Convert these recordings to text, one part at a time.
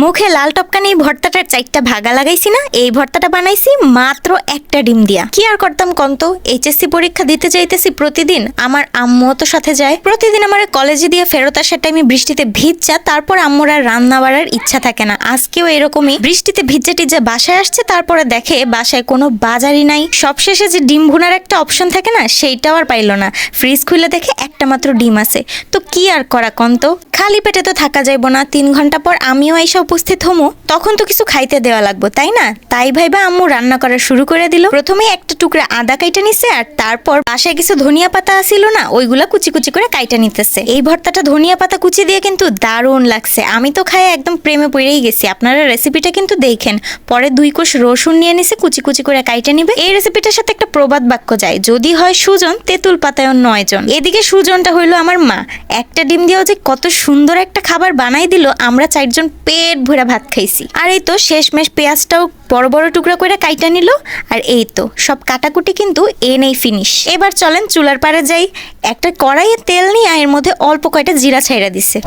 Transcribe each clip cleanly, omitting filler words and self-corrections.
মুখে লাল টপকানি ভর্তাটার 4টা ভাগা লাগাইছি না, এই ভর্তাটা বানাইছি মাত্র একটা ডিম দিয়া। কি আর করতাম কন্ত, এইচএসসি পরীক্ষা দিতে যাইতেছি প্রতিদিন, আমার আম্মুও তো সাথে যায়। প্রতিদিন আমার কলেজে দিয়ে ফেরত আসার টাইমে বৃষ্টিতে ভিজা, তারপর আম্মুর আর রান্না বাড়ার ইচ্ছা থাকে না। আজকেও এরকমই বৃষ্টিতে ভিজা টিজা বাসায় আসছে, তারপরে দেখে বাসায় কোনো বাজারই নাই। সবশেষে যে ডিম ভুনার একটা অপশন থাকে না, সেইটাও আর পাইলো না। ফ্রিজ খুলে দেখে একটা মাত্র ডিম আছে। তো কি আর করা কন্ত, খালি পেটে তো থাকা যাইব না। 3 ঘন্টা পর আমিও এসে উপস্থিত হমু, তখন তো কিছু খাইতে দেওয়া লাগবো তাই না? তাই ভাইবা আম্মু রান্না করা শুরু করে দিল। প্রথমে একটা টুকরা আদা কাইটা নিছে, আর তারপর বাসায় কিছু ধনিয়া পাতা আসিল না, ওইগুলা কুচি কুচি করে কাইটা নিতেছে। এই ভর্তাটা ধনিয়া পাতা কুচি দিয়ে কিন্তু দারুণ লাগছে। আমি তো খাই একদম প্রেমে পড়েই গেছি। আপনারা রেসিপিটা কিন্তু দেখেন। পরে 2 কোষ রসুন নিয়ে নিছে, কুচি কুচি করে কাইটা নিবে। এই রেসিপিটার সাথে একটা প্রবাদ বাক্য যায়, যদি হয় সুজন তেঁতুল পাতায় 9 জন। এদিকে সুজনটা হইলো আমার মা। একটা ডিম দিয়েও যে কত সুন্দর একটা খাবার বানাই দিল, আমরা 4 জন পেট ভরে ভাত খাইছি। আর এই তো শেষমেশ পেঁয়াজটাও বড় বড় টুকরা করে কাইটা নিল। আর এই তো সব কাটাকুটি কিন্তু এনেই ফিনিশ। এবার চলেন চুলার পাড়ে যাই। একটা কড়াইয়ে তেল নিয়ে এর মধ্যে অল্প কয়টা জিরা ছাইড়া দিছে,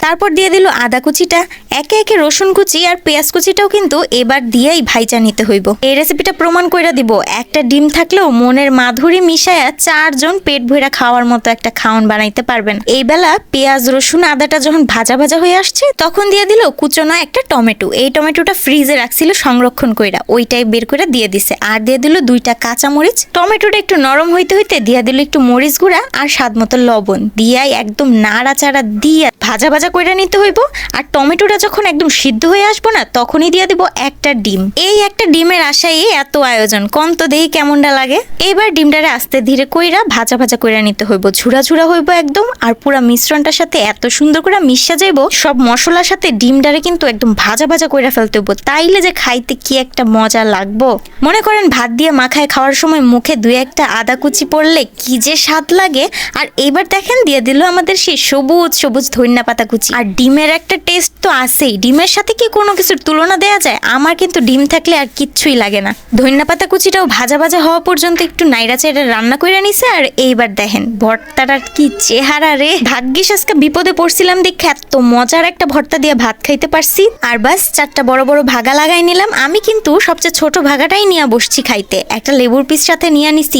তারপর দিয়ে দিল আদা কুচিটা, একে একে রসুন কুচি আর পেঁয়াজ কুচিটাও কিন্তু এবার দিয়েই ভাইজা নিতে হইব। এই রেসিপিটা প্রমাণ কইরা দিব, একটা ডিম থাকলেও মনের মাধুরী মিশায়া 4 জন পেট ভরা খাওয়ার মতো একটা খাওন বানাইতে পারবেন। এই বেলা পেঁয়াজ রসুন আদাটা যখন ভাজা ভাজা হয়ে আসছে, তখন দিয়ে দিল কুচনো একটা টমেটো। এই টমেটোটা ফ্রিজে রাখছিল সংরক্ষণ কইরা, ওইটাই বের করে দিয়ে দিছে। আর দিয়ে দিল 2টা কাঁচা মরিচ। টমেটোটা একটু নরম হইতে হইতে দিয়ে দিল একটু মরিচ গুঁড়া আর স্বাদ মতো লবণ দিয়াই একদম নাড়াচাড়া দিয়ে ভাজা ভাজা কইরা নিতে হইব। আর টমেটোটা যখন একদম সিদ্ধ হয়ে আসবো না, তখনই দিয়ে দিব একটা ডিম। এই একটা ডিমের আশায় এত আয়োজন, কোন তো দেখি কেমনটা লাগে। এবার ডিমটারে আস্তে ধীরে কইরা ভাজা ভাজা কইরা নিতে হইব, ঝুরা ঝুরা হইব একদম। আর পুরা মিশ্রণটার সাথে এত সুন্দর করে মিশা যাইব, সব মশলার সাথে ডিমটারে কিন্তু একদম ভাজা ভাজা কইরা ফেলতে হইব। তাইলে যে খাইতে কি একটা মজা লাগবো। মনে করেন ভাত দিয়ে মাখায় খাওয়ার সময় মুখে 2-1টা আদা কুচি পড়লে কি যে স্বাদ লাগে। আর এবার দেখেন দিয়ে দিল আমাদের সেই সবুজ সবুজ ধনিয়া পাতা কুচি। আর ডিমের একটা টেস্ট তো আছেই, ডিমের সাথে কি কোনো কিছুর তুলনা দেয়া যায়? আমার কিন্তু ডিম থাকলে আর কিচ্ছুই লাগে না। ধনিয়া পাতা কুচিটাও ভাজা ভাজা হওয়া পর্যন্ত একটু নাইড়া চাইড়া রান্না করে নিছে। আর এইবার দেখেন ভর্তাটার কি চেহারা রে। ভাগ্যিস আজকে বিপদে পড়ছিলাম দেখে এত মজার একটা ভর্তা দিয়ে ভাত খাইতে পারছি। আর বাস 4টা বড় বড় ভাগা লাগাই নিলাম। আমি কিন্তু সবচেয়ে ছোট ভাগাটাই নিয়ে বসছি খাইতে। একটা লেবুর পিস সাথে নিয়ে নিছি,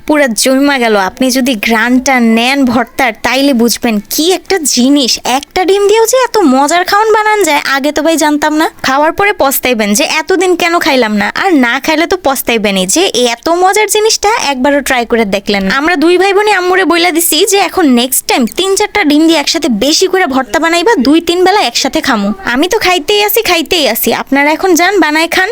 পুরা জমা গেল। আপনি যদি গ্রানটা নেন ভর্তার, তাইলে বুঝবেন কি একটা জিনিস। একটা ডিম দিয়েও যে এত মজার খাওয়ান বানান যায়, আগে তো ভাই জানতাম না। খাওয়ার পরে পস্তাইবেন যে এতদিন কেন খাইলাম না। আর না খাইলে তো পস্তাইবেনই যে এত মজার জিনিসটা একবারও ট্রাই করে দেখলেন না। আমরা 2 ভাই বোনে আম্মুরে বইলা দিছি যে এখন নেক্সট টাইম 3-4টা ডিম দিয়ে একসাথে বেশি করে ভর্তা বানাইবা, 2-3 বেলা একসাথে খামু। আমি তো খাইতেই আসি। আপনারা এখন যান বানায় খান।